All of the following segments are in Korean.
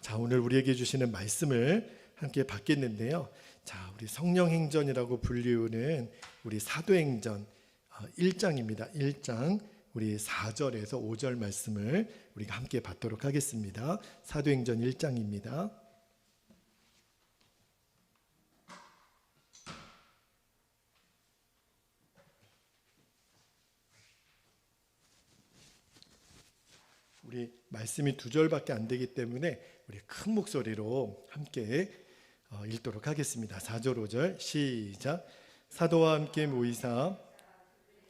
자, 오늘 우리에게 주시는 말씀을 함께 받겠는데요. 자, 우리 성령행전이라고 불리우는 우리 사도행전 1장입니다. 1장 우리 4절에서 5절 말씀을 우리가 함께 받도록 하겠습니다. 사도행전 1장입니다. 우리 말씀이 2절밖에 안 되기 때문에 우리 큰 목소리로 함께 읽도록 하겠습니다. 4절 5절 시작. 사도와 함께 모이사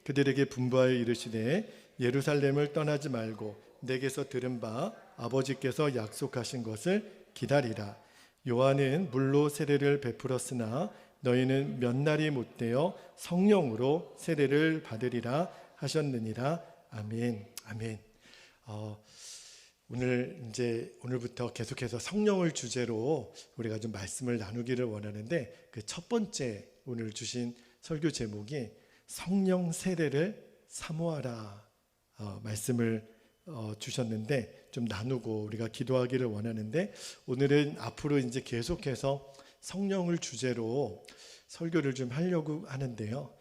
그들에게 분부하여 이르시되 예루살렘을 떠나지 말고 내게서 들은 바 아버지께서 약속하신 것을 기다리라. 요한은 물로 세례를 베풀었으나 너희는 몇 날이 못되어 성령으로 세례를 받으리라 하셨느니라. 아멘. 아멘. 오늘부터 계속해서 성령을 주제로 우리가 좀 말씀을 나누기를 원하는데, 그 첫 번째 오늘 주신 설교 제목이 성령 세례를 사모하라 말씀을 주셨는데, 좀 나누고 우리가 기도하기를 원하는데, 오늘은 앞으로 이제 계속해서 성령을 주제로 설교를 좀 하려고 하는데요.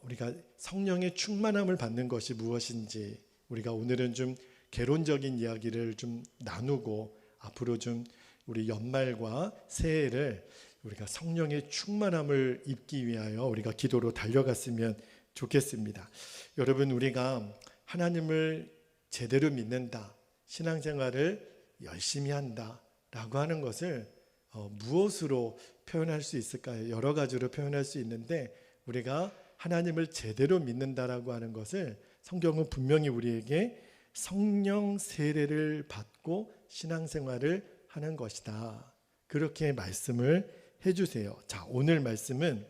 우리가 성령의 충만함을 받는 것이 무엇인지, 우리가 오늘은 좀 개론적인 이야기를 좀 나누고, 앞으로 좀 우리 연말과 새해를 우리가 성령의 충만함을 입기 위하여 우리가 기도로 달려갔으면 좋겠습니다. 여러분, 우리가 하나님을 제대로 믿는다, 신앙생활을 열심히 한다 라고 하는 것을 무엇으로 표현할 수 있을까요? 여러 가지로 표현할 수 있는데, 우리가 하나님을 제대로 믿는다라고 하는 것을 성경은 분명히 우리에게 성령 세례를 받고 신앙생활을 하는 것이다, 그렇게 말씀을 해주세요. 자, 오늘 말씀은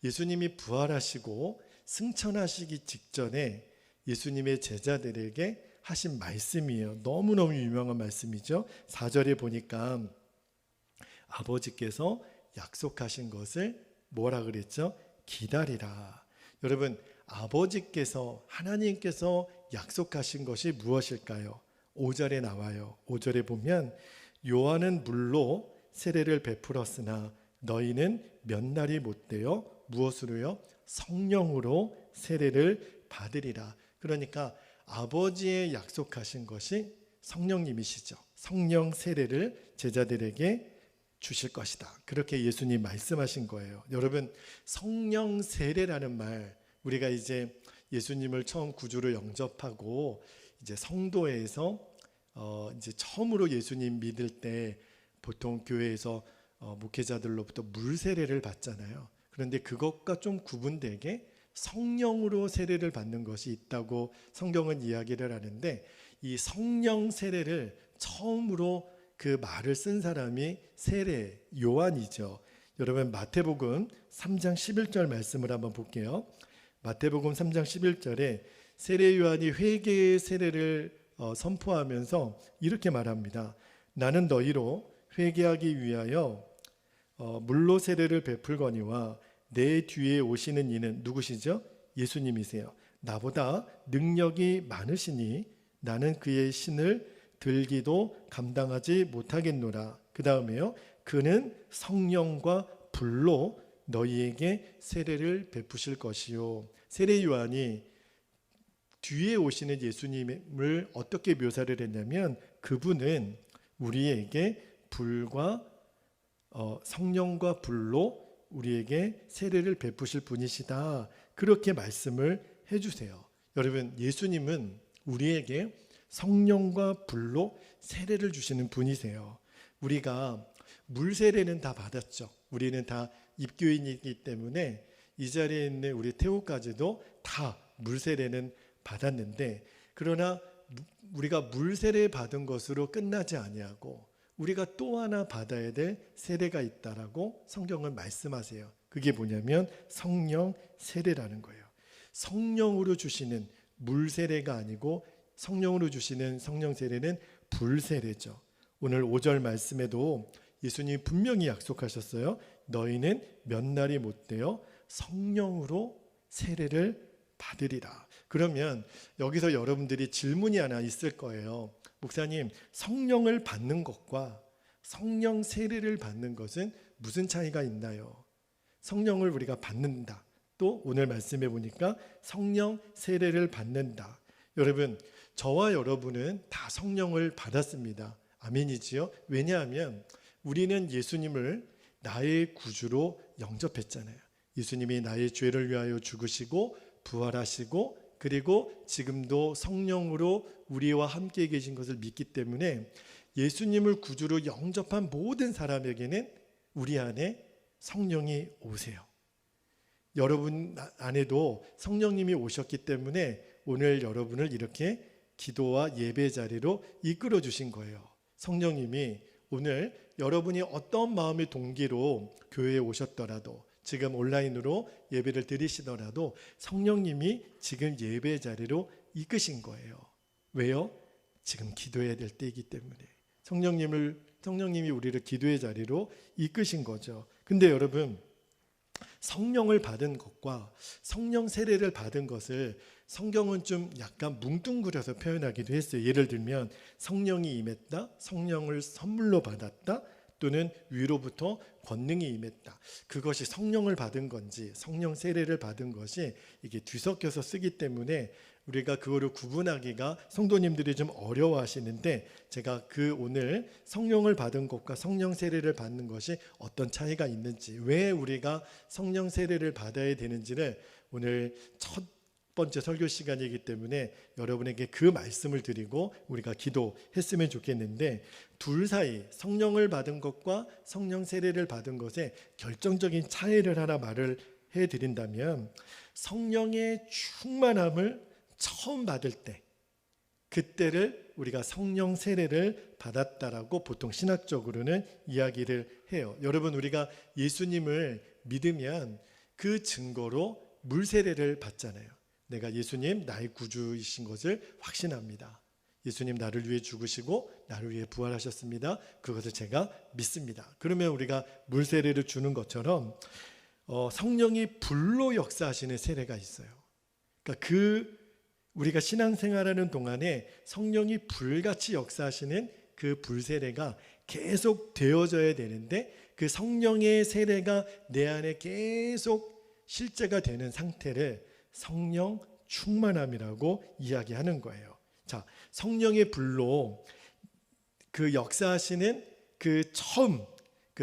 예수님이 부활하시고 승천하시기 직전에 예수님의 제자들에게 하신 말씀이에요. 너무너무 유명한 말씀이죠. 4절에 보니까 아버지께서 약속하신 것을 뭐라 그랬죠? 기다리라. 여러분, 아버지께서, 하나님께서 약속하신 것이 무엇일까요? 5절에 나와요. 5절에 보면 요한은 물로 세례를 베풀었으나 너희는 몇 날이 못되어 무엇으로요? 성령으로 세례를 받으리라. 그러니까 아버지의 약속하신 것이 성령님이시죠. 성령 세례를 제자들에게 주실 것이다, 그렇게 예수님 말씀하신 거예요. 여러분, 성령 세례라는 말, 우리가 이제 예수님을 처음 구주로 영접하고 이제 성도에서 이제 처음으로 예수님 믿을 때 보통 교회에서 목회자들로부터 물 세례를 받잖아요. 그런데 그것과 좀 구분되게 성령으로 세례를 받는 것이 있다고 성경은 이야기를 하는데, 이 성령 세례를 처음으로 그 말을 쓴 사람이 세례 요한이죠. 여러분, 마태복음 3장 11절 말씀을 한번 볼게요. 마태복음 3장 11절에 세례 요한이 회개의 세례를 선포하면서 이렇게 말합니다. 나는 너희로 회개하기 위하여 물로 세례를 베풀거니와 내 뒤에 오시는 이는 누구시죠? 예수님이세요. 나보다 능력이 많으시니 나는 그의 신을 들기도 감당하지 못하겠노라. 그 다음에요, 그는 성령과 불로 너희에게 세례를 베푸실 것이요. 세례 요한이 뒤에 오시는 예수님을 어떻게 묘사를 했냐면, 그분은 우리에게 불과 성령과 불로 우리에게 세례를 베푸실 분이시다, 그렇게 말씀을 해주세요. 여러분, 예수님은 우리에게 성령과 불로 세례를 주시는 분이세요. 우리가 물 세례는 다 받았죠. 우리는 다 입교인이기 때문에 이 자리에 있는 우리 태호까지도 다 물 세례는 받았는데, 그러나 우리가 물 세례 받은 것으로 끝나지 아니하고 우리가 또 하나 받아야 될 세례가 있다라고 성경은 말씀하세요. 그게 뭐냐면 성령 세례라는 거예요. 성령으로 주시는 물 세례가 아니고 성령으로 주시는 성령 세례는 불 세례죠. 오늘 5절 말씀에도 예수님이 분명히 약속하셨어요. 너희는 몇 날이 못되어 성령으로 세례를 받으리라. 그러면 여기서 여러분들이 질문이 하나 있을 거예요. 목사님, 성령을 받는 것과 성령 세례를 받는 것은 무슨 차이가 있나요? 성령을 우리가 받는다. 또 오늘 말씀해 보니까 성령 세례를 받는다. 여러분, 저와 여러분은 다 성령을 받았습니다. 아멘이지요? 왜냐하면 우리는 예수님을 나의 구주로 영접했잖아요. 예수님이 나의 죄를 위하여 죽으시고 부활하시고 그리고 지금도 성령으로 우리와 함께 계신 것을 믿기 때문에 예수님을 구주로 영접한 모든 사람에게는 우리 안에 성령이 오세요. 여러분 안에도 성령님이 오셨기 때문에 오늘 여러분을 이렇게 기도와 예배 자리로 이끌어 주신 거예요. 성령님이 오늘 여러분이 어떤 마음의 동기로 교회에 오셨더라도 지금 온라인으로 예배를 드리시더라도 성령님이 지금 예배 자리로 이끄신 거예요. 왜요? 지금 기도해야 될 때이기 때문에 성령님이 우리를 기도의 자리로 이끄신 거죠. 근데 여러분, 성령을 받은 것과 성령 세례를 받은 것을 성경은 좀 약간 뭉뚱그려서 표현하기도 했어요. 예를 들면 성령이 임했다, 성령을 선물로 받았다, 또는 위로부터 권능이 임했다. 그것이 성령을 받은 건지 성령 세례를 받은 것이 이게 뒤섞여서 쓰기 때문에 우리가 그거를 구분하기가 성도님들이 좀 어려워하시는데, 제가 오늘 성령을 받은 것과 성령 세례를 받는 것이 어떤 차이가 있는지, 왜 우리가 성령 세례를 받아야 되는지를 오늘 첫 번째 설교 시간이기 때문에 여러분에게 그 말씀을 드리고 우리가 기도했으면 좋겠는데, 둘 사이 성령을 받은 것과 성령 세례를 받은 것에 결정적인 차이를 하나 말을 해드린다면, 성령의 충만함을 처음 받을 때 그때를 우리가 성령 세례를 받았다라고 보통 신학적으로는 이야기를 해요. 여러분, 우리가 예수님을 믿으면 그 증거로 물 세례를 받잖아요. 내가 예수님 나의 구주이신 것을 확신합니다. 예수님 나를 위해 죽으시고 나를 위해 부활하셨습니다. 그것을 제가 믿습니다. 그러면 우리가 물 세례를 주는 것처럼 성령이 불로 역사하시는 세례가 있어요. 그러니까 우리가 신앙생활하는 동안에 성령이 불같이 역사하시는 그 불세례가 계속 되어져야 되는데, 그 성령의 세례가 내 안에 계속 실제가 되는 상태를 성령 충만함이라고 이야기하는 거예요. 자, 성령의 불로 그 역사하시는 그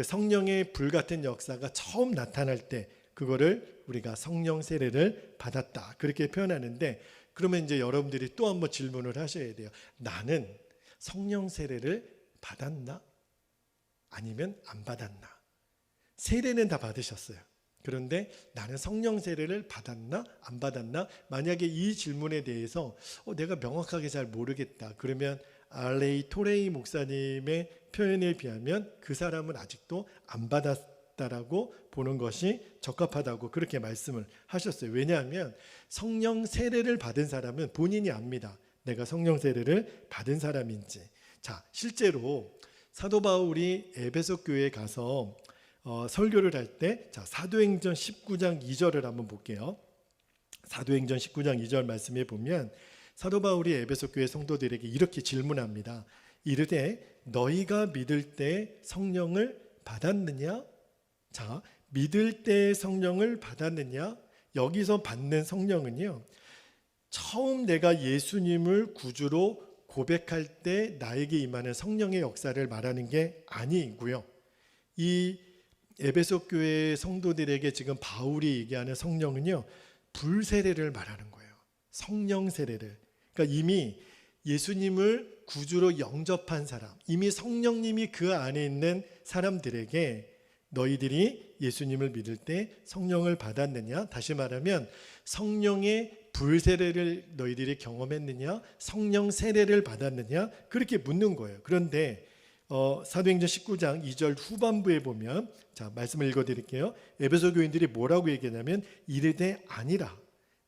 성령의 불 같은 역사가 처음 나타날 때 그거를 우리가 성령 세례를 받았다, 그렇게 표현하는데, 그러면 이제 여러분들이 또 한번 질문을 하셔야 돼요. 나는 성령 세례를 받았나? 아니면 안 받았나? 세례는 다 받으셨어요. 그런데 나는 성령 세례를 받았나? 안 받았나? 만약에 이 질문에 대해서 내가 명확하게 잘 모르겠다, 그러면 R.A. 토레이 목사님의 표현에 비하면 그 사람은 아직도 안 받았다라고 보는 것이 적합하다고 그렇게 말씀을 하셨어요. 왜냐하면 성령 세례를 받은 사람은 본인이 압니다. 내가 성령 세례를 받은 사람인지. 자, 실제로 사도 바울이 에베소 교회에 가서 설교를 할 때, 사도행전 19장 2절을 한번 볼게요. 사도행전 19장 2절 말씀에 보면 사도 바울이 에베소 교회 성도들에게 이렇게 질문합니다. 이르되 너희가 믿을 때 성령을 받았느냐? 자, 믿을 때 성령을 받았느냐? 여기서 받는 성령은요, 처음 내가 예수님을 구주로 고백할 때 나에게 임하는 성령의 역사를 말하는 게 아니고요. 이 에베소 교회 성도들에게 지금 바울이 얘기하는 성령은요, 불세례를 말하는 거예요. 성령 세례를. 그러니까 이미 예수님을 구주로 영접한 사람, 이미 성령님이 그 안에 있는 사람들에게 너희들이 예수님을 믿을 때 성령을 받았느냐? 다시 말하면 성령의 불세례를 너희들이 경험했느냐? 성령 세례를 받았느냐? 그렇게 묻는 거예요. 그런데 사도행전 19장 2절 후반부에 보면, 자, 말씀을 읽어드릴게요. 에베소 교인들이 뭐라고 얘기하냐면 이르되 아니라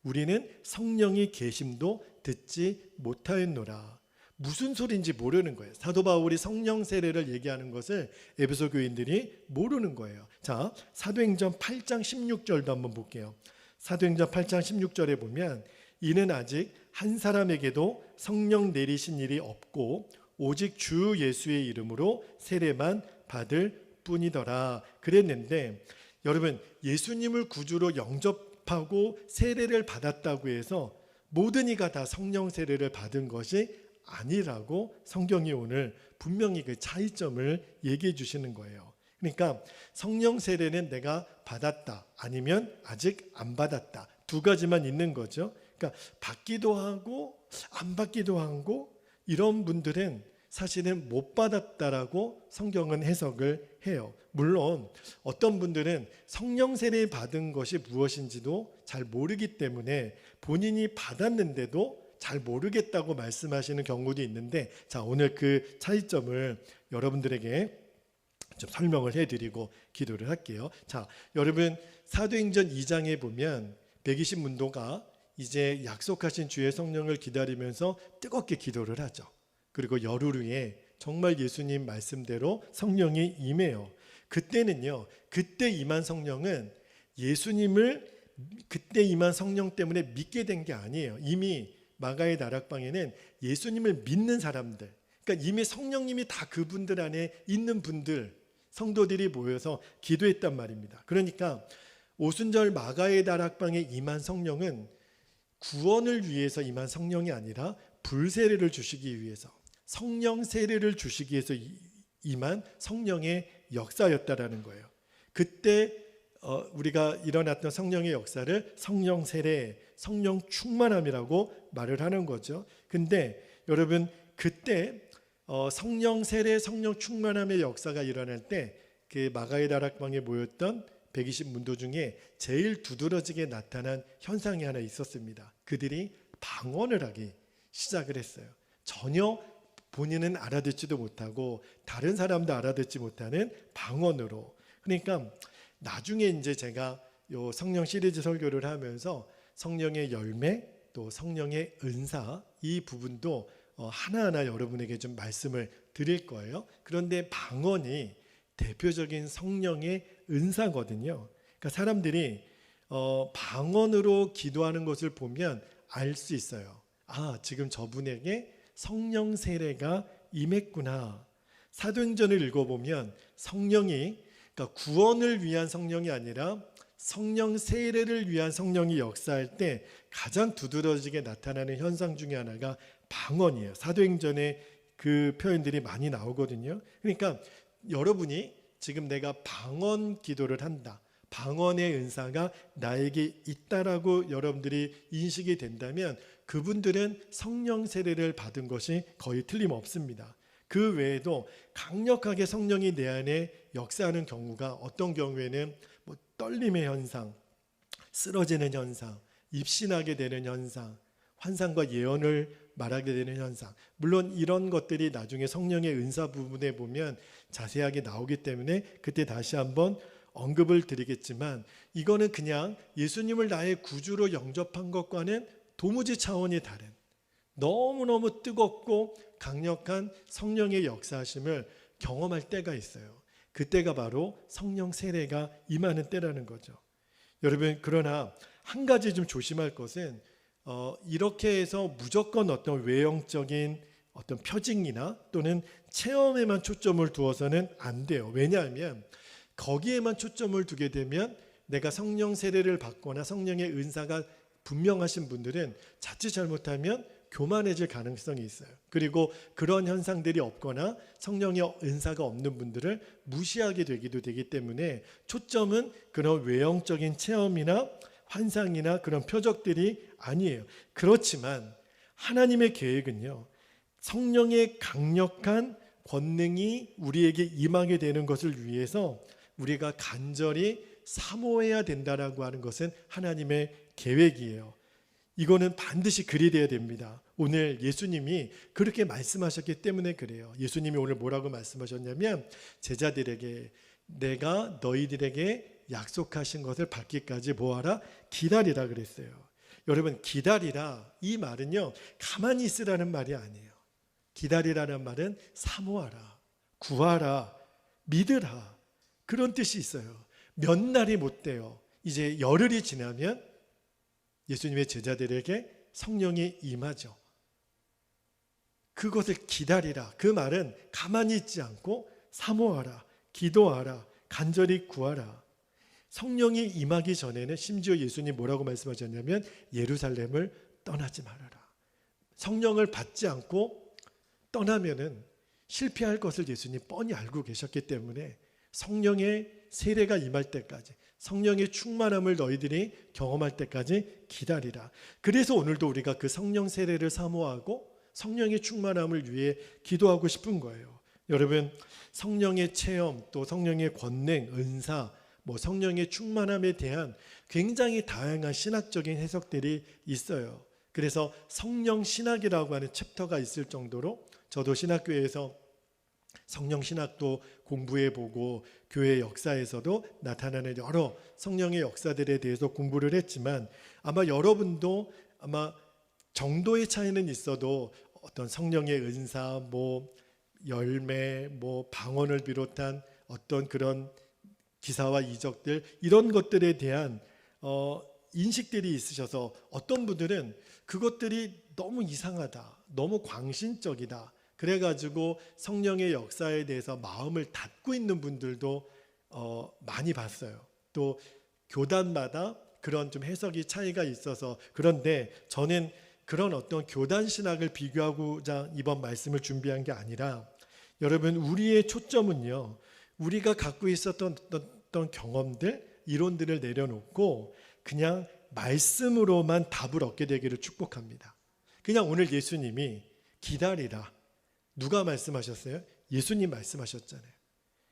우리는 성령이 계심도 듣지 못하였노라. 무슨 소리인지 모르는 거예요. 사도 바울이 성령 세례를 얘기하는 것을 에베소 교인들이 모르는 거예요. 자, 사도행전 8장 16절도 한번 볼게요. 사도행전 8장 16절에 보면 이는 아직 한 사람에게도 성령 내리신 일이 없고 오직 주 예수의 이름으로 세례만 받을 뿐이더라 그랬는데, 여러분, 예수님을 구주로 영접하고 세례를 받았다고 해서 모든 이가 다 성령 세례를 받은 것이 아니라고 성경이 오늘 분명히 그 차이점을 얘기해 주시는 거예요. 그러니까 성령 세례는 내가 받았다, 아니면 아직 안 받았다, 두 가지만 있는 거죠. 그러니까 받기도 하고 안 받기도 하고, 이런 분들은 사실은 못 받았다라고 성경은 해석을 해요. 물론 어떤 분들은 성령 세례 받은 것이 무엇인지도 잘 모르기 때문에 본인이 받았는데도 잘 모르겠다고 말씀하시는 경우도 있는데, 자, 오늘 그 차이점을 여러분들에게 좀 설명을 해드리고 기도를 할게요. 자, 여러분, 사도행전 2장에 보면 120문도가 이제 약속하신 주의 성령을 기다리면서 뜨겁게 기도를 하죠. 그리고 열흘 후에 정말 예수님 말씀대로 성령이 임해요. 그때는요, 그때 임한 성령은 예수님을 그때 임한 성령 때문에 믿게 된 게 아니에요. 이미 마가의 다락방에는 예수님을 믿는 사람들, 그러니까 이미 성령님이 다 그분들 안에 있는 분들, 성도들이 모여서 기도했단 말입니다. 그러니까 오순절 마가의 다락방에 임한 성령은 구원을 위해서 임한 성령이 아니라 불세례를 주시기 위해서, 성령 세례를 주시기 위해서 임한 성령의 역사였다라는 거예요. 그때 우리가 일어났던 성령의 역사를 성령 세례, 성령 충만함이라고 말을 하는 거죠. 근데 여러분, 그때 성령 세례, 성령 충만함의 역사가 일어날 때 그 마가의 다락방에 모였던 120문도 중에 제일 두드러지게 나타난 현상이 하나 있었습니다. 그들이 방언을 하기 시작을 했어요. 전혀 본인은 알아듣지도 못하고 다른 사람도 알아듣지 못하는 방언으로. 그러니까 나중에 이제 제가 요 성령 시리즈 설교를 하면서 성령의 열매, 또 성령의 은사, 이 부분도 하나하나 여러분에게 좀 말씀을 드릴 거예요. 그런데 방언이 대표적인 성령의 은사거든요. 그러니까 사람들이 방언으로 기도하는 것을 보면 알 수 있어요. 아, 지금 저분에게 성령 세례가 임했구나. 사도행전을 읽어보면 성령이, 그러니까 구원을 위한 성령이 아니라 성령 세례를 위한 성령이 역사할 때 가장 두드러지게 나타나는 현상 중에 하나가 방언이에요. 사도행전에 그 표현들이 많이 나오거든요. 그러니까 여러분이 지금 내가 방언 기도를 한다, 방언의 은사가 나에게 있다라고 여러분들이 인식이 된다면 그분들은 성령 세례를 받은 것이 거의 틀림없습니다. 그 외에도 강력하게 성령이 내 안에 역사하는 경우가, 어떤 경우에는 뭐 떨림의 현상, 쓰러지는 현상, 입신하게 되는 현상, 환상과 예언을 말하게 되는 현상, 물론 이런 것들이 나중에 성령의 은사 부분에 보면 자세하게 나오기 때문에 그때 다시 한번 언급을 드리겠지만, 이거는 그냥 예수님을 나의 구주로 영접한 것과는 도무지 차원이 다른 너무너무 뜨겁고 강력한 성령의 역사하심을 경험할 때가 있어요. 그때가 바로 성령 세례가 임하는 때라는 거죠. 여러분, 그러나 한 가지 좀 조심할 것은 이렇게 해서 무조건 어떤 외형적인 어떤 표징이나 또는 체험에만 초점을 두어서는 안 돼요. 왜냐하면 거기에만 초점을 두게 되면 내가 성령 세례를 받거나 성령의 은사가 분명하신 분들은 자칫 잘못하면 교만해질 가능성이 있어요. 그리고 그런 현상들이 없거나 성령의 은사가 없는 분들을 무시하게 되기도 되기 때문에 초점은 그런 외형적인 체험이나 환상이나 그런 표적들이 아니에요. 그렇지만 하나님의 계획은요, 성령의 강력한 권능이 우리에게 임하게 되는 것을 위해서 우리가 간절히 사모해야 된다라고 하는 것은 하나님의 계획이에요. 이거는 반드시 그리 돼야 됩니다. 오늘 예수님이 그렇게 말씀하셨기 때문에 그래요. 예수님이 오늘 뭐라고 말씀하셨냐면, 제자들에게 내가 너희들에게 약속하신 것을 받기까지 뭐하라? 기다리라 그랬어요. 여러분, 기다리라, 이 말은요 가만히 있으라는 말이 아니에요. 기다리라는 말은 사모하라, 구하라, 믿으라, 그런 뜻이 있어요. 몇 날이 못 돼요. 이제 열흘이 지나면 예수님의 제자들에게 성령이 임하죠. 그것을 기다리라. 그 말은 가만히 있지 않고 사모하라, 기도하라, 간절히 구하라. 성령이 임하기 전에는 심지어 예수님 뭐라고 말씀하셨냐면 예루살렘을 떠나지 말아라. 성령을 받지 않고 떠나면은 실패할 것을 예수님 뻔히 알고 계셨기 때문에 성령의 세례가 임할 때까지, 성령의 충만함을 너희들이 경험할 때까지 기다리라. 그래서 오늘도 우리가 그 성령 세례를 사모하고 성령의 충만함을 위해 기도하고 싶은 거예요. 여러분, 성령의 체험, 또 성령의 권능, 은사, 성령의 충만함에 대한 굉장히 다양한 신학적인 해석들이 있어요. 그래서 성령 신학이라고 하는 챕터가 있을 정도로 저도 신학교에서 성령 신학도 공부해보고 교회 역사에서도 나타나는 여러 성령의 역사들에 대해서 공부를 했지만, 아마 여러분도 아마 정도의 차이는 있어도 어떤 성령의 은사, 열매, 방언을 비롯한 어떤 그런 기사와 이적들, 이런 것들에 대한 인식들이 있으셔서 어떤 분들은 그것들이 너무 이상하다, 너무 광신적이다, 그래가지고 성령의 역사에 대해서 마음을 닫고 있는 분들도 많이 봤어요. 또 교단마다 그런 좀 해석이 차이가 있어서. 그런데 저는 그런 어떤 교단 신학을 비교하고자 이번 말씀을 준비한 게 아니라, 여러분, 우리의 초점은요, 우리가 갖고 있었던 어떤 경험들, 이론들을 내려놓고 그냥 말씀으로만 답을 얻게 되기를 축복합니다. 그냥 오늘 예수님이 기다리라, 누가 말씀하셨어요? 예수님 말씀하셨잖아요.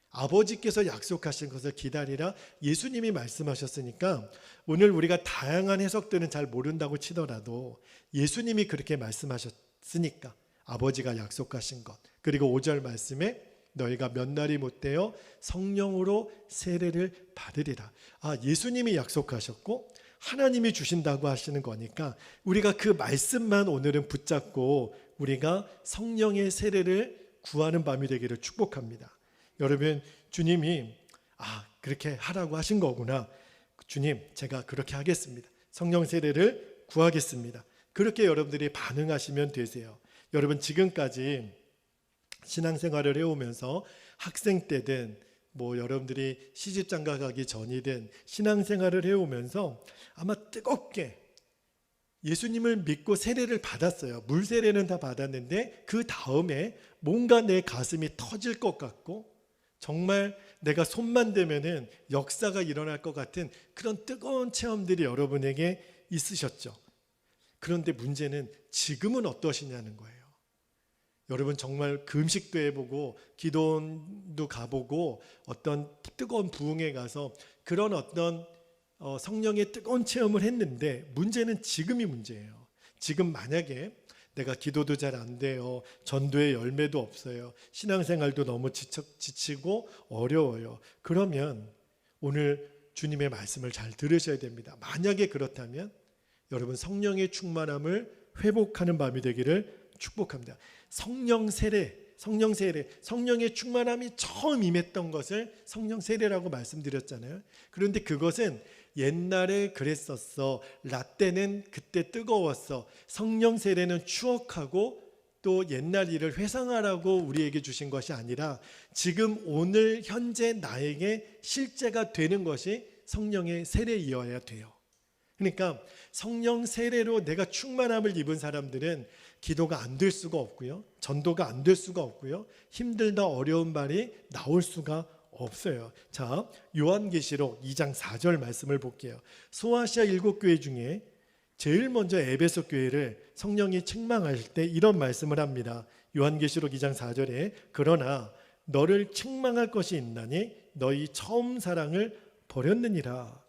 아버지께서 약속하신 것을 기다리라, 예수님이 말씀하셨으니까 오늘 우리가 다양한 해석들은 잘 모른다고 치더라도 예수님이 그렇게 말씀하셨으니까, 아버지가 약속하신 것, 그리고 5절 말씀에 너희가 몇 날이 못되어 성령으로 세례를 받으리라. 예수님이 약속하셨고 하나님이 주신다고 하시는 거니까 우리가 그 말씀만 오늘은 붙잡고 우리가 성령의 세례를 구하는 밤이 되기를 축복합니다. 여러분, 주님이 그렇게 하라고 하신 거구나, 주님 제가 그렇게 하겠습니다, 성령 세례를 구하겠습니다, 그렇게 여러분들이 반응하시면 되세요. 여러분, 지금까지 신앙생활을 해오면서 학생 때든 여러분들이 시집장가 가기 전이든 신앙생활을 해오면서 아마 뜨겁게 예수님을 믿고 세례를 받았어요. 물세례는 다 받았는데 그 다음에 뭔가 내 가슴이 터질 것 같고 정말 내가 손만 대면은 역사가 일어날 것 같은 그런 뜨거운 체험들이 여러분에게 있으셨죠. 그런데 문제는 지금은 어떠시냐는 거예요. 여러분, 정말 금식도 해보고 기도원도 가보고 어떤 뜨거운 부흥에 가서 그런 어떤 성령의 뜨거운 체험을 했는데, 문제는 지금이 문제예요. 지금 만약에 내가 기도도 잘 안 돼요, 전도의 열매도 없어요, 신앙생활도 너무 지치고 어려워요, 그러면 오늘 주님의 말씀을 잘 들으셔야 됩니다. 만약에 그렇다면 여러분, 성령의 충만함을 회복하는 밤이 되기를 축복합니다. 성령 세례, 성령의 충만함이 처음 임했던 것을 성령 세례라고 말씀드렸잖아요. 그런데 그것은 옛날에 그랬었어, 라떼는 그때 뜨거웠어, 성령 세례는 추억하고 또 옛날 일을 회상하라고 우리에게 주신 것이 아니라 지금 오늘 현재 나에게 실제가 되는 것이 성령의 세례이어야 돼요. 그러니까 성령 세례로 내가 충만함을 입은 사람들은 기도가 안 될 수가 없고요, 전도가 안 될 수가 없고요, 힘들다 어려운 말이 나올 수가 없어요. 자, 요한계시록 2장 4절 말씀을 볼게요. 소아시아 7교회 중에 제일 먼저 에베소 교회를 성령이 책망하실 때 이런 말씀을 합니다. 요한계시록 2장 4절에 그러나 너를 책망할 것이 있나니 너희 처음 사랑을 버렸느니라.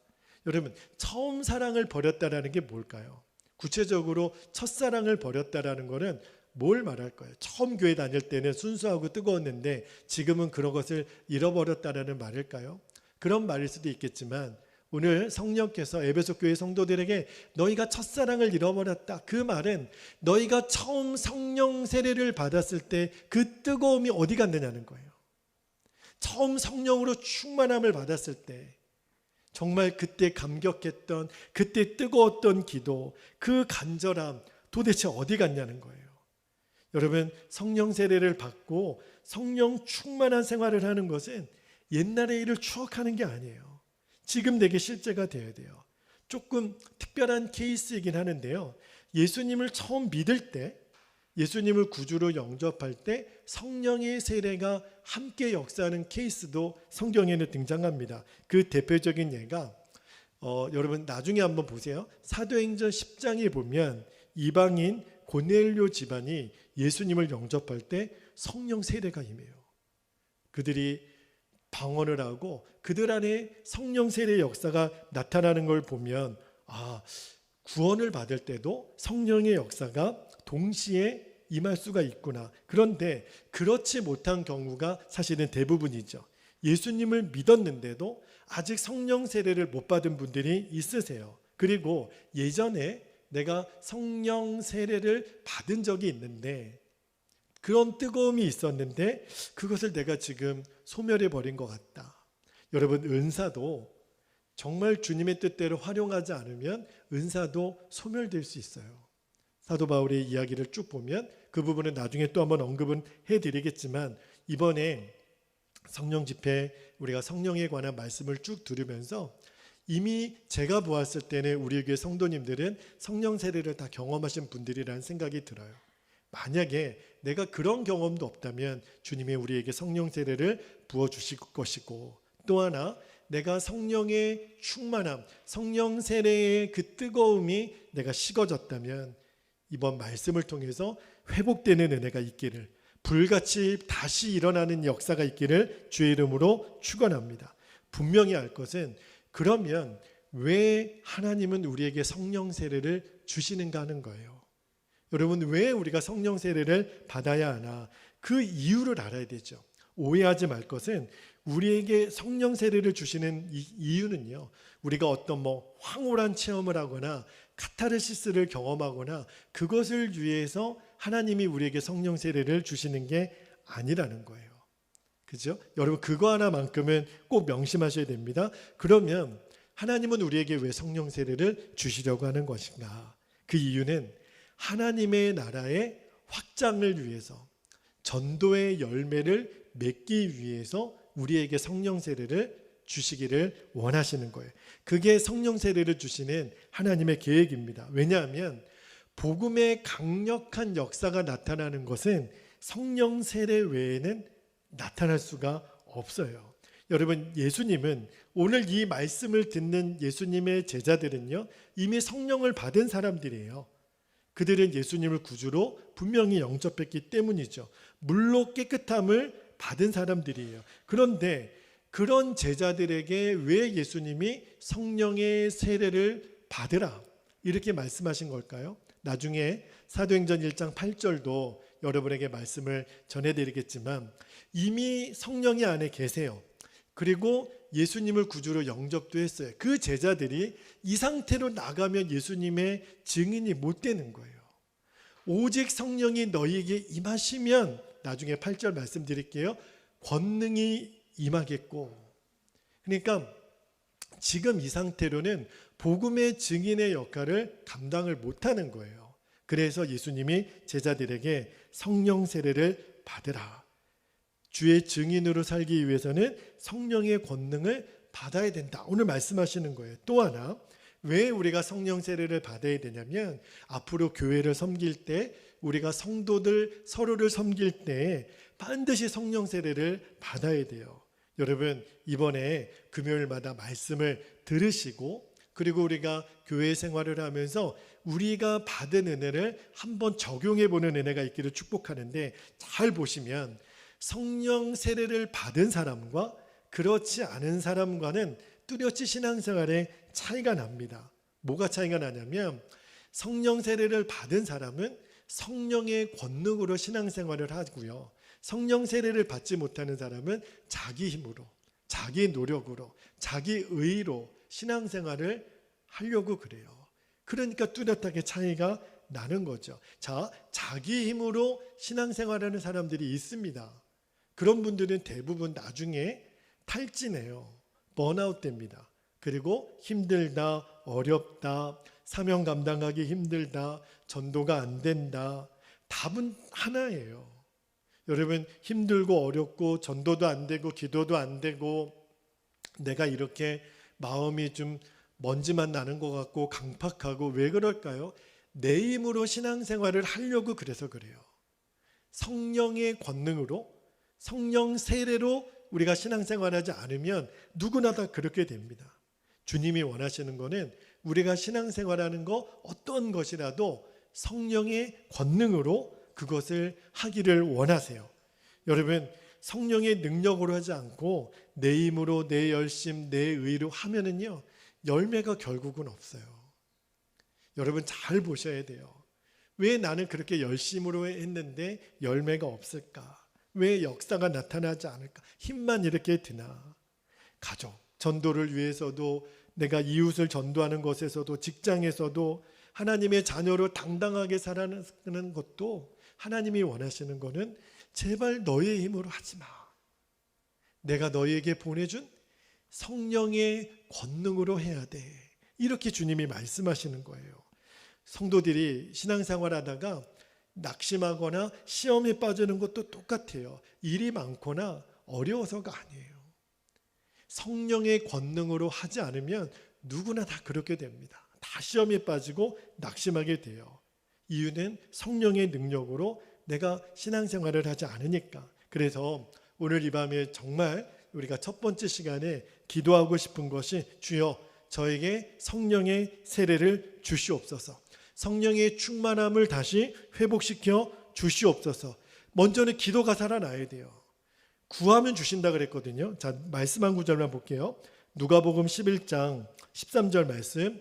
여러분, 처음 사랑을 버렸다라는 게 뭘까요? 구체적으로 첫사랑을 버렸다라는 것은 뭘 말할까요? 처음 교회 다닐 때는 순수하고 뜨거웠는데 지금은 그런 것을 잃어버렸다라는 말일까요? 그런 말일 수도 있겠지만 오늘 성령께서 에베소 교회 성도들에게 너희가 첫사랑을 잃어버렸다, 그 말은 너희가 처음 성령 세례를 받았을 때 그 뜨거움이 어디 갔느냐는 거예요. 처음 성령으로 충만함을 받았을 때 정말 그때 감격했던, 그때 뜨거웠던 기도, 그 간절함 도대체 어디 갔냐는 거예요. 여러분, 성령 세례를 받고 성령 충만한 생활을 하는 것은 옛날의 일을 추억하는 게 아니에요. 지금 내게 실제가 되어야 돼요. 조금 특별한 케이스이긴 하는데요. 예수님을 처음 믿을 때, 예수님을 구주로 영접할 때 성령의 세례가 함께 역사하는 케이스도 성경에는 등장합니다. 그 대표적인 예가 여러분 나중에 한번 보세요. 사도행전 10장에 보면 이방인 고넬료 집안이 예수님을 영접할 때 성령 세례가 임해요. 그들이 방언을 하고 그들 안에 성령 세례의 역사가 나타나는 걸 보면 구원을 받을 때도 성령의 역사가 동시에 임할 수가 있구나. 그런데 그렇지 못한 경우가 사실은 대부분이죠. 예수님을 믿었는데도 아직 성령 세례를 못 받은 분들이 있으세요. 그리고 예전에 내가 성령 세례를 받은 적이 있는데 그런 뜨거움이 있었는데 그것을 내가 지금 소멸해 버린 것 같다. 여러분, 은사도 정말 주님의 뜻대로 활용하지 않으면 은사도 소멸될 수 있어요. 사도 바울의 이야기를 쭉 보면 그 부분은 나중에 또 한번 언급은 해드리겠지만, 이번에 성령 집회 우리가 성령에 관한 말씀을 쭉 들으면서 이미 제가 보았을 때는 우리 교회 성도님들은 성령 세례를 다 경험하신 분들이라는 생각이 들어요. 만약에 내가 그런 경험도 없다면 주님이 우리에게 성령 세례를 부어주실 것이고, 또 하나 내가 성령의 충만함, 성령 세례의 그 뜨거움이 내가 식어졌다면 이번 말씀을 통해서 회복되는 은혜가 있기를, 불같이 다시 일어나는 역사가 있기를 주의 이름으로 축원합니다. 분명히 알 것은, 그러면 왜 하나님은 우리에게 성령 세례를 주시는가 하는 거예요. 여러분, 왜 우리가 성령 세례를 받아야 하나? 그 이유를 알아야 되죠. 오해하지 말 것은, 우리에게 성령 세례를 주시는 이유는요, 우리가 어떤 황홀한 체험을 하거나 카타르시스를 경험하거나 그것을 위해서 하나님이 우리에게 성령 세례를 주시는 게 아니라는 거예요. 그죠? 여러분, 그거 하나만큼은 꼭 명심하셔야 됩니다. 그러면 하나님은 우리에게 왜 성령 세례를 주시려고 하는 것인가? 그 이유는 하나님의 나라의 확장을 위해서, 전도의 열매를 맺기 위해서 우리에게 성령 세례를 주시기를 원하시는 거예요. 그게 성령 세례를 주시는 하나님의 계획입니다. 왜냐하면 복음의 강력한 역사가 나타나는 것은 성령 세례 외에는 나타날 수가 없어요. 여러분, 예수님은, 오늘 이 말씀을 듣는 예수님의 제자들은요, 이미 성령을 받은 사람들이에요. 그들은 예수님을 구주로 분명히 영접했기 때문이죠. 물로 깨끗함을 받은 사람들이에요. 그런데 그런 제자들에게 왜 예수님이 성령의 세례를 받으라 이렇게 말씀하신 걸까요? 나중에 사도행전 1장 8절도 여러분에게 말씀을 전해드리겠지만, 이미 성령이 안에 계세요. 그리고 예수님을 구주로 영접도 했어요. 그 제자들이 이 상태로 나가면 예수님의 증인이 못 되는 거예요. 오직 성령이 너희에게 임하시면, 나중에 8절 말씀드릴게요, 권능이 임하겠고. 그러니까 지금 이 상태로는 복음의 증인의 역할을 감당을 못하는 거예요. 그래서 예수님이 제자들에게 성령 세례를 받으라. 주의 증인으로 살기 위해서는 성령의 권능을 받아야 된다. 오늘 말씀하시는 거예요. 또 하나, 왜 우리가 성령 세례를 받아야 되냐면, 앞으로 교회를 섬길 때, 우리가 성도들 서로를 섬길 때 반드시 성령 세례를 받아야 돼요. 여러분, 이번에 금요일마다 말씀을 들으시고, 그리고 우리가 교회 생활을 하면서 우리가 받은 은혜를 한번 적용해 보는 은혜가 있기를 축복하는데, 잘 보시면 성령 세례를 받은 사람과 그렇지 않은 사람과는 뚜렷이 신앙생활에 차이가 납니다. 뭐가 차이가 나냐면, 성령 세례를 받은 사람은 성령의 권능으로 신앙생활을 하고요, 성령 세례를 받지 못하는 사람은 자기 힘으로, 자기 노력으로, 자기 의로 신앙생활을 하려고 그래요. 그러니까 뚜렷하게 차이가 나는 거죠. 자기 힘으로 신앙생활하는 사람들이 있습니다. 그런 분들은 대부분 나중에 탈진해요. 번아웃 됩니다. 그리고 힘들다, 어렵다, 사명 감당하기 힘들다, 전도가 안 된다, 답은 하나예요. 여러분, 힘들고 어렵고 전도도 안 되고 기도도 안 되고 내가 이렇게 마음이 좀 먼지만 나는 것 같고 강팍하고 왜 그럴까요? 내 힘으로 신앙생활을 하려고 그래서 그래요. 성령의 권능으로, 성령 세례로 우리가 신앙생활하지 않으면 누구나 다 그렇게 됩니다. 주님이 원하시는 거는 우리가 신앙생활하는 거 어떤 것이라도 성령의 권능으로 그것을 하기를 원하세요. 여러분, 성령의 능력으로 하지 않고 내 힘으로, 내 열심, 내 의로 하면은요, 열매가 결국은 없어요. 여러분 잘 보셔야 돼요. 왜 나는 그렇게 열심으로 했는데 열매가 없을까? 왜 역사가 나타나지 않을까? 힘만 이렇게 드나? 가족, 전도를 위해서도, 내가 이웃을 전도하는 것에서도, 직장에서도 하나님의 자녀로 당당하게 살아가는 것도 하나님이 원하시는 것은 제발 너의 힘으로 하지 마. 내가 너에게 보내준 성령의 권능으로 해야 돼. 이렇게 주님이 말씀하시는 거예요. 성도들이 신앙생활 하다가 낙심하거나 시험에 빠지는 것도 똑같아요. 일이 많거나 어려워서가 아니에요. 성령의 권능으로 하지 않으면 누구나 다 그렇게 됩니다. 다 시험에 빠지고 낙심하게 돼요. 이유는 성령의 능력으로 내가 신앙생활을 하지 않으니까. 그래서 오늘 이 밤에 정말 우리가 첫 번째 시간에 기도하고 싶은 것이, 주여 저에게 성령의 세례를 주시옵소서. 성령의 충만함을 다시 회복시켜 주시옵소서. 먼저는 기도가 살아나야 돼요. 구하면 주신다 그랬거든요. 자, 말씀 한 구절만 볼게요. 누가복음 11장 13절 말씀,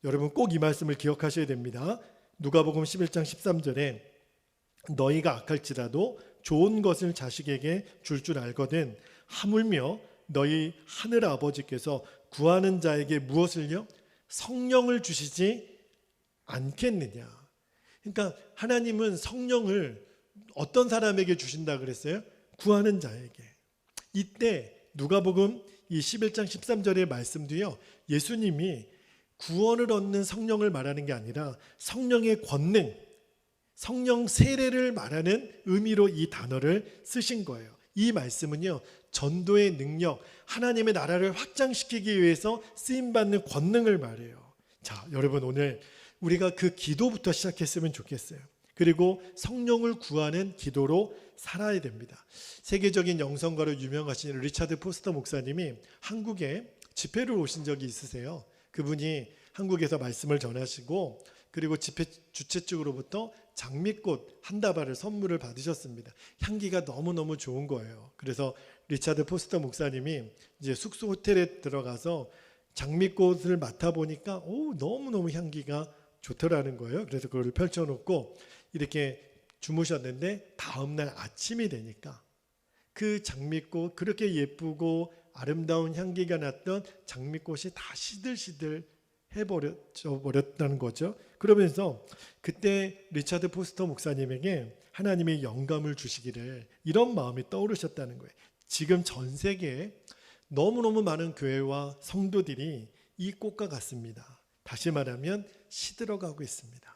여러분 꼭 이 말씀을 기억하셔야 됩니다. 누가복음 11장 13절에 너희가 악할지라도 좋은 것을 자식에게 줄 줄 알거든 하물며 너희 하늘 아버지께서 구하는 자에게 무엇을요? 성령을 주시지 않겠느냐. 그러니까 하나님은 성령을 어떤 사람에게 주신다 그랬어요? 구하는 자에게. 이때 누가복음 이 11장 13절의 말씀도요, 예수님이 구원을 얻는 성령을 말하는 게 아니라 성령의 권능, 성령 세례를 말하는 의미로 이 단어를 쓰신 거예요. 이 말씀은요, 전도의 능력, 하나님의 나라를 확장시키기 위해서 쓰임받는 권능을 말해요. 자, 여러분 오늘 우리가 그 기도부터 시작했으면 좋겠어요. 그리고 성령을 구하는 기도로 살아야 됩니다. 세계적인 영성가로 유명하신 리차드 포스터 목사님이 한국에 집회를 오신 적이 있으세요. 그분이 한국에서 말씀을 전하시고, 그리고 집회 주최 측으로부터 장미꽃 한 다발을 선물을 받으셨습니다. 향기가 너무너무 좋은 거예요. 그래서 리차드 포스터 목사님이 이제 숙소 호텔에 들어가서 장미꽃을 맡아보니까 너무너무 향기가 좋더라는 거예요. 그래서 그걸 펼쳐놓고 이렇게 주무셨는데, 다음날 아침이 되니까 그 장미꽃, 그렇게 예쁘고 아름다운 향기가 났던 장미꽃이 다 시들시들 해버렸다는 거죠. 그러면서 그때 리차드 포스터 목사님에게 하나님이 영감을 주시기를, 이런 마음이 떠오르셨다는 거예요. 지금 전 세계에 너무너무 많은 교회와 성도들이 이 꽃과 같습니다. 다시 말하면 시들어가고 있습니다.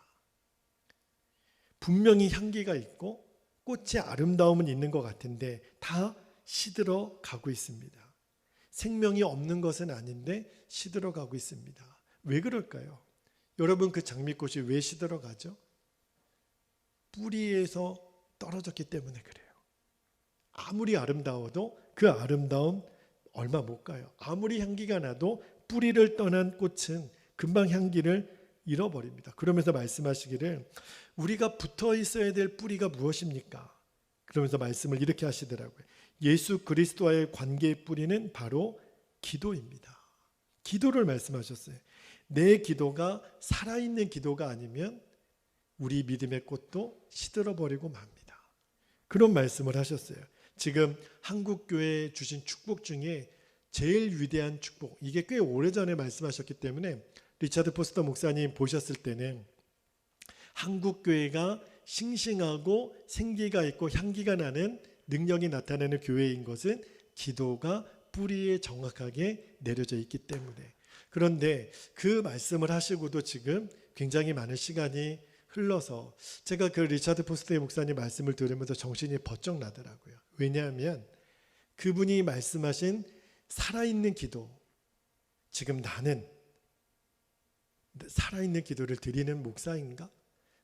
분명히 향기가 있고 꽃의 아름다움은 있는 것 같은데 다 시들어가고 있습니다. 생명이 없는 것은 아닌데 시들어가고 있습니다. 왜 그럴까요? 여러분, 그 장미꽃이 왜 시들어가죠? 뿌리에서 떨어졌기 때문에 그래요. 아무리 아름다워도 그 아름다움 얼마 못 가요. 아무리 향기가 나도 뿌리를 떠난 꽃은 금방 향기를 잃어버립니다. 그러면서 말씀하시기를, 우리가 붙어 있어야 될 뿌리가 무엇입니까? 그러면서 말씀을 이렇게 하시더라고요. 예수 그리스도와의 관계의 뿌리는 바로 기도입니다. 기도를 말씀하셨어요. 내 기도가 살아있는 기도가 아니면 우리 믿음의 꽃도 시들어버리고 맙니다. 그런 말씀을 하셨어요. 지금 한국교회에 주신 축복 중에 제일 위대한 축복, 이게 꽤 오래전에 말씀하셨기 때문에 리차드 포스터 목사님 보셨을 때는 한국교회가 싱싱하고 생기가 있고 향기가 나는 능력이 나타나는 교회인 것은 기도가 뿌리에 정확하게 내려져 있기 때문에. 그런데 그 말씀을 하시고도 지금 굉장히 많은 시간이 흘러서 제가 그 리차드 포스터의 목사님 말씀을 들으면서 정신이 번쩍 나더라고요. 왜냐하면 그분이 말씀하신 살아있는 기도, 지금 나는 살아있는 기도를 드리는 목사인가?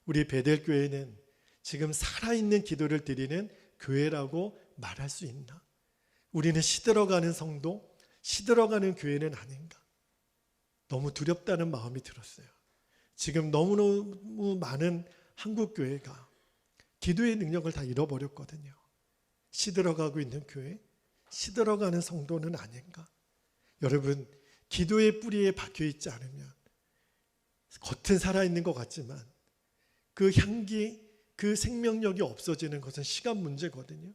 우리 베델교회는 지금 살아있는 기도를 드리는 교회라고 말할 수 있나? 우리는 시들어가는 성도, 시들어가는 교회는 아닌가? 너무 두렵다는 마음이 들었어요. 지금 너무너무 많은 한국 교회가 기도의 능력을 다 잃어버렸거든요. 시들어가고 있는 교회, 시들어가는 성도는 아닌가? 여러분, 기도의 뿌리에 박혀있지 않으면 겉은 살아있는 것 같지만 그 향기, 그 생명력이 없어지는 것은 시간 문제거든요.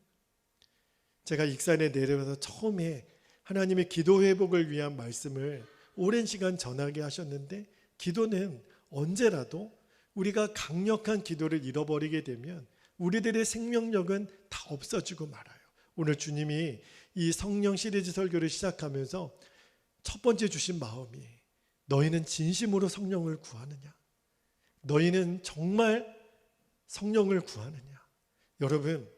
제가 익산에 내려와서 처음에 하나님의 기도 회복을 위한 말씀을 오랜 시간 전하게 하셨는데, 기도는 언제라도 우리가 강력한 기도를 잃어버리게 되면 우리들의 생명력은 다 없어지고 말아요. 오늘 주님이 이 성령 시리즈 설교를 시작하면서 첫 번째 주신 마음이, 너희는 진심으로 성령을 구하느냐? 너희는 정말 성령을 구하느냐? 여러분,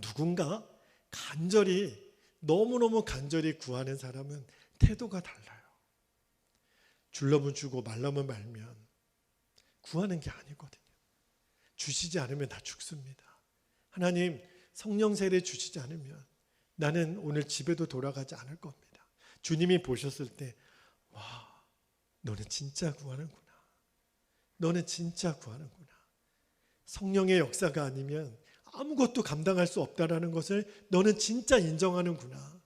누군가 간절히, 너무너무 간절히 구하는 사람은 태도가 달라요. 줄려면 주고 말려면 말면 구하는 게 아니거든요. 주시지 않으면 다 죽습니다. 하나님, 성령 세례 주시지 않으면 나는 오늘 집에도 돌아가지 않을 겁니다. 주님이 보셨을 때, 와, 너는 진짜 구하는구나. 너는 진짜 구하는구나. 성령의 역사가 아니면 아무것도 감당할 수 없다라는 것을 너는 진짜 인정하는구나.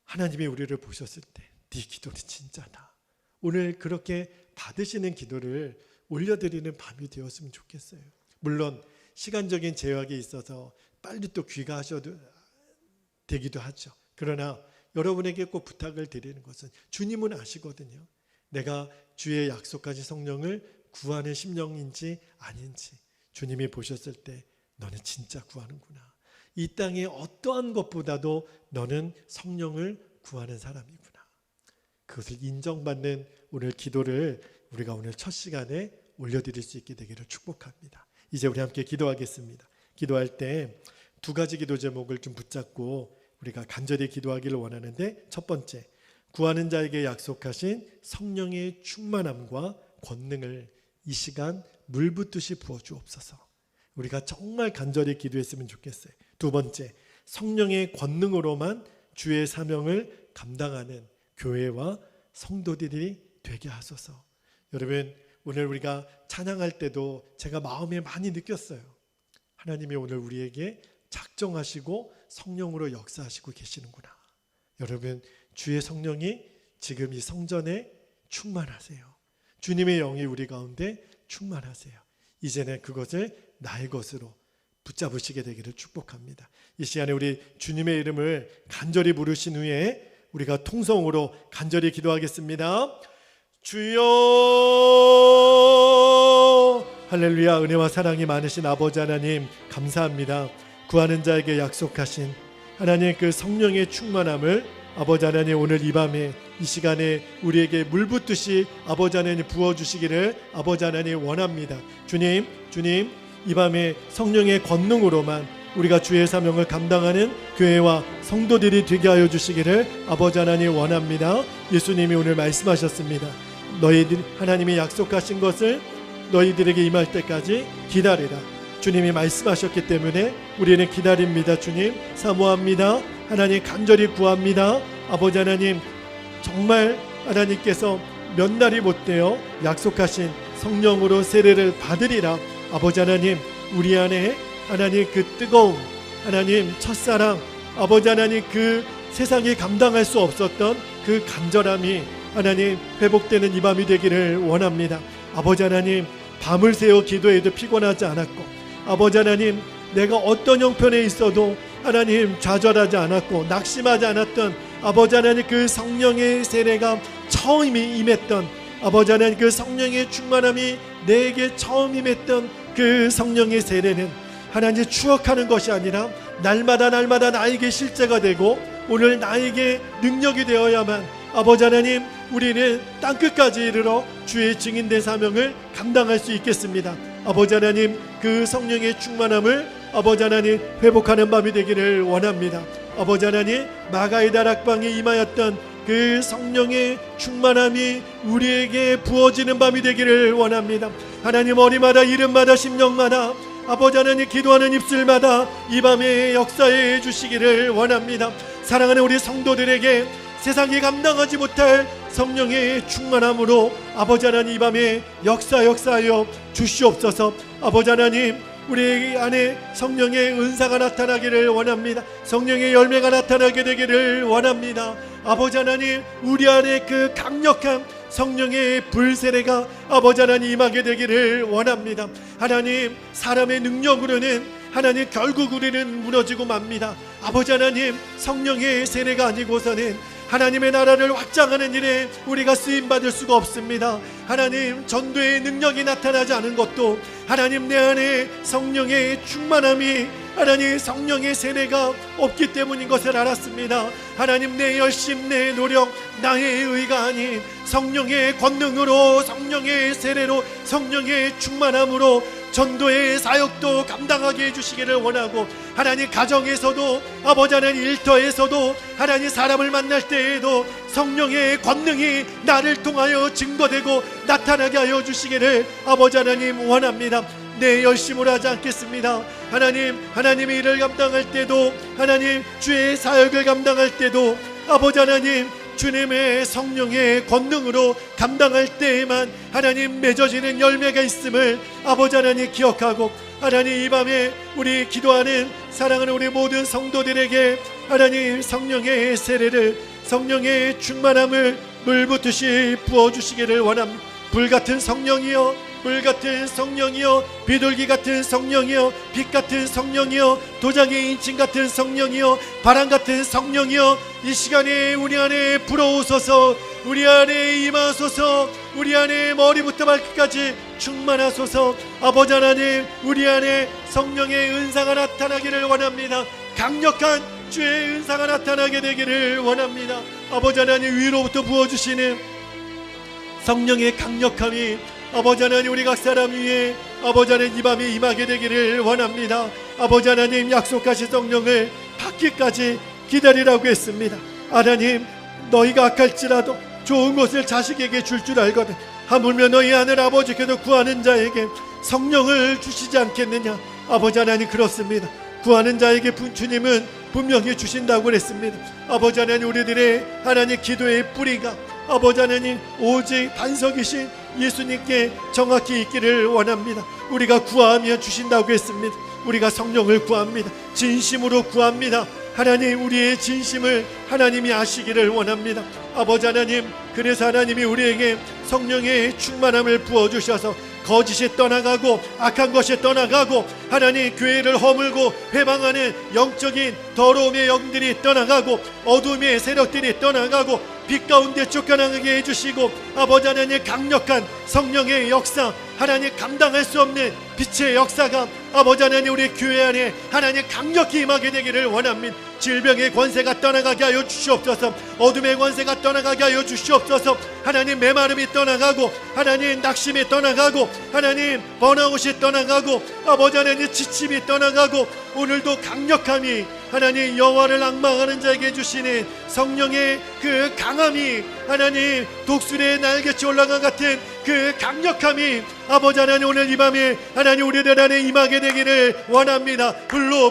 하나님이 우리를 보셨을 때, 네 기도는 진짜다. 오늘 그렇게 받으시는 기도를 올려드리는 밤이 되었으면 좋겠어요. 물론 시간적인 제약이 있어서 빨리 또 귀가하셔도 되기도 하죠. 그러나 여러분에게 꼭 부탁을 드리는 것은, 주님은 아시거든요. 내가 주의 약속하신 성령을 구하는 심령인지 아닌지. 주님이 보셨을 때 너는 진짜 구하는구나. 이 땅의 어떠한 것보다도 너는 성령을 구하는 사람이구나. 그것을 인정받는 오늘 기도를 우리가 오늘 첫 시간에 올려드릴 수 있게 되기를 축복합니다. 이제 우리 함께 기도하겠습니다. 기도할 때 두 가지 기도 제목을 좀 붙잡고 우리가 간절히 기도하기를 원하는데, 첫 번째, 구하는 자에게 약속하신 성령의 충만함과 권능을 이 시간 물 붓듯이 부어주옵소서. 우리가 정말 간절히 기도했으면 좋겠어요. 두 번째, 성령의 권능으로만 주의 사명을 감당하는 교회와 성도들이 되게 하소서. 여러분, 오늘 우리가 찬양할 때도 제가 마음에 많이 느꼈어요. 하나님이 오늘 우리에게 작정하시고 성령으로 역사하시고 계시는구나. 여러분, 주의 성령이 지금 이 성전에 충만하세요. 주님의 영이 우리 가운데 충만하세요. 이제는 그것을 나의 것으로 붙잡으시게 되기를 축복합니다. 이 시간에 우리 주님의 이름을 간절히 부르신 후에 우리가 통성으로 간절히 기도하겠습니다. 주여, 할렐루야. 은혜와 사랑이 많으신 아버지 하나님, 감사합니다. 구하는 자에게 약속하신 하나님 그 성령의 충만함을 아버지 하나님, 오늘 이 밤에 이 시간에 우리에게 물 붓듯이 아버지 하나님 부어주시기를 아버지 하나님 원합니다. 주님, 이 밤에 성령의 권능으로만 우리가 주의 사명을 감당하는 교회와 성도들이 되게 하여 주시기를 아버지 하나님 원합니다. 예수님이 오늘 말씀하셨습니다. 너희들, 하나님이 약속하신 것을 너희들에게 임할 때까지 기다리라. 주님이 말씀하셨기 때문에 우리는 기다립니다. 주님, 사모합니다. 하나님, 간절히 구합니다. 아버지 하나님, 정말 하나님께서 몇 날이 못되어 약속하신 성령으로 세례를 받으리라. 아버지 하나님, 우리 안에 하나님 그 뜨거움, 하나님 첫사랑, 아버지 하나님 그 세상이 감당할 수 없었던 그 간절함이 하나님 회복되는 이 밤이 되기를 원합니다. 아버지 하나님, 밤을 새워 기도해도 피곤하지 않았고, 아버지 하나님, 내가 어떤 형편에 있어도 하나님 좌절하지 않았고 낙심하지 않았던 아버지 하나님 그 성령의 세례가 처음 임했던 아버지 하나님 그 성령의 충만함이 내게 처음 임했던 그 성령의 세례는 하나님 추억하는 것이 아니라 날마다 나에게 실제가 되고 오늘 나에게 능력이 되어야만 아버지 하나님 우리는 땅끝까지 이르러 주의 증인된 사명을 감당할 수 있겠습니다. 아버지 하나님, 그 성령의 충만함을 아버지 하나님 회복하는 밤이 되기를 원합니다. 아버지 하나님, 마가의 다락방에 임하였던 그 성령의 충만함이 우리에게 부어지는 밤이 되기를 원합니다. 하나님, 어디마다 이름마다 심령마다 아버지 하나님 기도하는 입술마다 이 밤에 역사해 주시기를 원합니다. 사랑하는 우리 성도들에게 세상이 감당하지 못할 성령의 충만함으로 아버지 하나님 이 밤에 역사하여 주시옵소서. 아버지 하나님, 우리 안에 성령의 은사가 나타나기를 원합니다. 성령의 열매가 나타나게 되기를 원합니다. 아버지 하나님, 우리 안에 그 강력한 성령의 불세례가 아버지 하나님 임하게 되기를 원합니다. 하나님, 사람의 능력으로는 하나님 결국 우리는 무너지고 맙니다. 아버지 하나님, 성령의 세례가 아니고서는 하나님의 나라를 확장하는 일에 우리가 쓰임받을 수가 없습니다. 하나님, 전도의 능력이 나타나지 않은 것도 하나님 내 안에 성령의 충만함이 하나님 성령의 세례가 없기 때문인 것을 알았습니다. 하나님, 내 열심, 내 노력, 나의 의가 아닌 성령의 권능으로, 성령의 세례로, 성령의 충만함으로 전도의 사역도 감당하게 해주시기를 원하고, 하나님 가정에서도 아버지 하나님 일터에서도 하나님 사람을 만날 때에도 성령의 권능이 나를 통하여 증거되고 나타나게 하여 주시기를 아버지 하나님 원합니다. 내 열심으로 하지 않겠습니다. 하나님, 하나님의 일을 감당할 때도, 하나님 주의 사역을 감당할 때도 아버지 하나님 주님의 성령의 권능으로 감당할 때에만 하나님 맺어지는 열매가 있음을 아버지 하나님 기억하고, 하나님 이 밤에 우리 기도하는 사랑하는 우리 모든 성도들에게 하나님 성령의 세례를, 성령의 충만함을 물붓듯이 부어주시기를 원합니다. 불같은 성령이여, 불같은 성령이여, 비둘기 같은 성령이여, 빛 같은 성령이여, 도장의 인칭 같은 성령이여, 바람 같은 성령이여, 이 시간에 우리 안에 불어오소서. 우리 안에 임하소서. 우리 안에 머리부터 발끝까지 충만하소서. 아버지 하나님, 우리 안에 성령의 은사가 나타나기를 원합니다. 강력한 주의 은사가 나타나게 되기를 원합니다. 아버지 하나님, 위로부터 부어주시는 성령의 강력함이 아버지 하나님 우리 각 사람 위에 아버지 하나님 이 밤에 임하게 되기를 원합니다. 아버지 하나님, 약속하신 성령을 받기까지 기다리라고 했습니다. 하나님, 너희가 악할지라도 좋은 것을 자식에게 줄 줄 알거든 하물며 너희 하늘 아버지께도 구하는 자에게 성령을 주시지 않겠느냐. 아버지 하나님, 그렇습니다. 구하는 자에게 주님은 분명히 주신다고 그랬습니다. 아버지 하나님, 우리들의 하나님 기도의 뿌리가 아버지 하나님 오직 반석이신 예수님께 정확히 있기를 원합니다. 우리가 구하면 주신다고 했습니다. 우리가 성령을 구합니다. 진심으로 구합니다. 하나님, 우리의 진심을 하나님이 아시기를 원합니다. 아버지 하나님, 그래서 하나님이 우리에게 성령의 충만함을 부어주셔서 거짓이 떠나가고 악한 것이 떠나가고 하나님 교회를 허물고 회방하는 영적인 더러움의 영들이 떠나가고 어둠의 세력들이 떠나가고 빛 가운데 쫓겨나게 해주시고, 아버지 하나님 강력한 성령의 역사, 하나님 감당할 수 없는 빛의 역사가 아버지 하나님 우리 교회 안에 하나님 강력히 임하게 되기를 원합니다. 질병의 권세가 떠나가게 하여 주시옵소서. 어둠의 권세가 떠나가게 하여 주시옵소서. 하나님 메마름이 떠나가고, 하나님 낙심이 떠나가고, 하나님 번아웃이 떠나가고, 아버지 하나님 지침이 떠나가고, 오늘도 강력함이 하나님 여호와를 앙망하는 자에게 주시는 성령의 그 강함이, 하나님 독수리의 날개치 올라간 같은 그 강력함이 아버지 하나님 오늘 이 밤에 하나님 우리들 안에 임하게 되기를 원합니다. 불로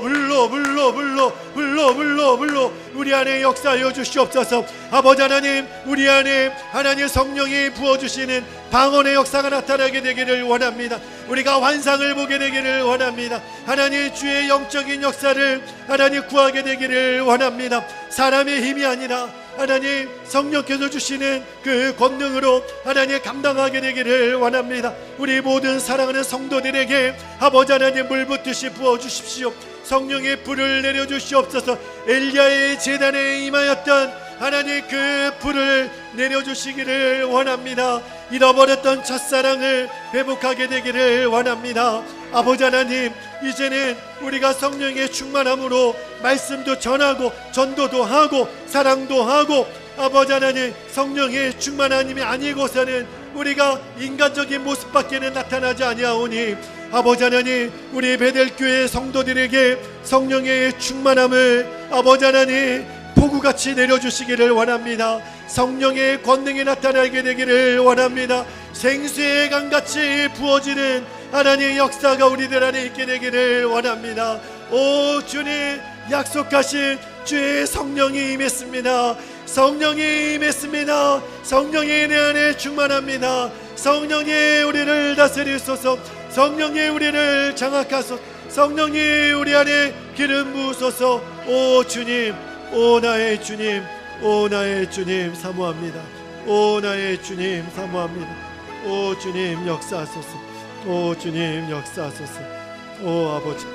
우리 안에 역사하여 주시옵소서. 아버지 하나님, 우리 안에 하나님 성령이 부어주시는 방언의 역사가 나타나게 되기를 원합니다. 우리가 환상을 보게 되기를 원합니다. 하나님 주의 영적인 역사를 하나님 구하게 되기를 원합니다. 사람의 힘이 아니라 하나님 성령께서 주시는 그 권능으로 하나님 감당하게 되기를 원합니다. 우리 모든 사랑하는 성도들에게 아버지 하나님 물붓듯이 부어주십시오. 성령의 불을 내려주시옵소서. 엘리야의 제단에 임하였던 하나님 그 불을 내려주시기를 원합니다. 잃어버렸던 첫사랑을 회복하게 되기를 원합니다. 아버지 하나님, 이제는 우리가 성령의 충만함으로 말씀도 전하고 전도도 하고 사랑도 하고 아버지 하나님, 성령의 충만함이 아니고서는 우리가 인간적인 모습밖에는 나타나지 아니하오니 아버지 하나님, 우리 베델교회 성도들에게 성령의 충만함을 아버지 하나님 폭우같이 내려주시기를 원합니다. 성령의 권능이 나타나게 되기를 원합니다. 생수의 강같이 부어지는 하나님의 역사가 우리들 안에 있게 되기를 원합니다. 오 주님, 약속하신 주의 성령이 임했습니다. 성령이 임했습니다. 성령이 내 안에 충만합니다. 성령이 우리를 다스리소서. 성령이 우리를 장악하소서. 성령이 우리 안에 기름 부으소서. 오 주님, 오 나의 주님, 오 나의 주님 사모합니다. 오 나의 주님 사모합니다. 오 주님 역사하소서. 오 주님 역사하소서. 오 아버지,